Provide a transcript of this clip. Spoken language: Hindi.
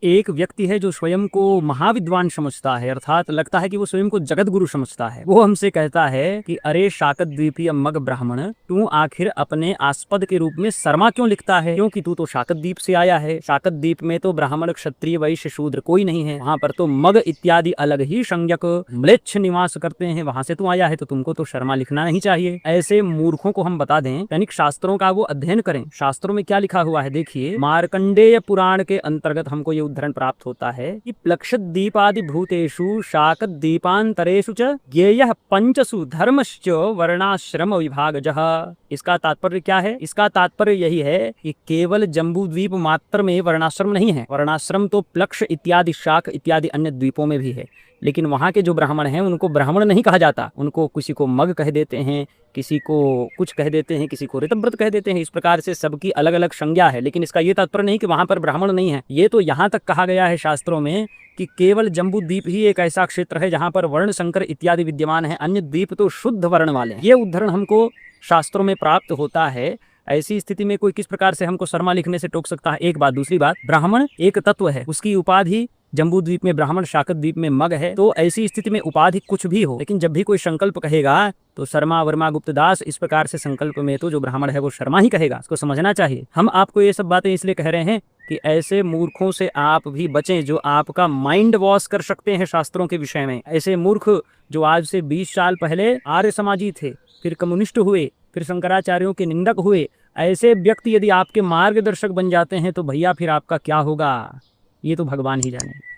एक व्यक्ति है जो स्वयं को महाविद्वान समझता है, अर्थात लगता है कि वो स्वयं को जगत गुरु समझता है। वो हमसे कहता है कि अरे शाकत द्वीपीय मग ब्राह्मण, तू आखिर अपने आस्पद के रूप में शर्मा क्यों लिखता है? क्योंकि तू तो शाकत द्वीप से आया है। शाकत द्वीप में तो ब्राह्मण, क्षत्रिय, वैश्य, शूद्र कोई नहीं है। वहां पर तो मग इत्यादि अलग ही संज्ञक म्लेच्छ निवास करते हैं। वहां से तू आया है तो तुमको तो शर्मा लिखना नहीं चाहिए। ऐसे मूर्खों को हम बता दें, तनिक शास्त्रों का वो अध्ययन करें। शास्त्रों में क्या लिखा हुआ है देखिए, मार्कंडेय पुराण के अंतर्गत हमको ये उद्धरण प्राप्त होता है कि प्लक्षद्वीपादि भूतेषु शाकत दीपांतरेषु च ज्ञेयः पंचसु धर्मश्च वर्णाश्रम विभागजः। इसका तात्पर्य क्या है? इसका तात्पर्य यही है कि केवल जम्बू द्वीप मात्र में वर्णाश्रम नहीं है। वर्णाश्रम तो प्लक्ष इत्यादि, शाक इत्यादि अन्य द्वीपों में भी है, लेकिन वहाँ के जो ब्राह्मण हैं उनको ब्राह्मण नहीं कहा जाता। उनको किसी को मग कह देते हैं, किसी को कुछ कह देते हैं, किसी को ऋतव्रत कह देते हैं। इस प्रकार से सबकी अलग अलग संज्ञा है, लेकिन इसका ये तात्पर्य नहीं कि वहां पर ब्राह्मण नहीं है। ये तो यहाँ तक कहा गया है शास्त्रों में कि केवल जम्बू द्वीप ही एक ऐसा क्षेत्र है जहां पर वर्ण संकर इत्यादि विद्यमान है, अन्य द्वीप तो शुद्ध वर्ण वाले हैं। ये उद्धरण हमको शास्त्रों में प्राप्त होता है। ऐसी स्थिति में कोई किस प्रकार से हमको शर्मा लिखने से टोक सकता है? एक बात। दूसरी बात, ब्राह्मण एक तत्व है, उसकी उपाधि जम्बू द्वीप में ब्राह्मण, शाकत द्वीप में मग है। तो ऐसी स्थिति में उपाधि कुछ भी हो, लेकिन जब भी कोई संकल्प कहेगा तो शर्मा, वर्मा, गुप्तदास, इस प्रकार से संकल्प में तो जो ब्राह्मण है वो शर्मा ही कहेगा। इसको समझना चाहिए। हम आपको ये सब बातें इसलिए कह रहे हैं कि ऐसे मूर्खों से आप भी बचें जो आपका माइंड वॉश कर सकते हैं शास्त्रों के विषय में। ऐसे मूर्ख जो आज से 20 साल पहले आर्य समाजी थे, फिर कम्युनिस्ट हुए, फिर शंकराचार्यों के निंदक हुए, ऐसे व्यक्ति यदि आपके मार्गदर्शक बन जाते हैं तो भैया फिर आपका क्या होगा, ये तो भगवान ही जाने।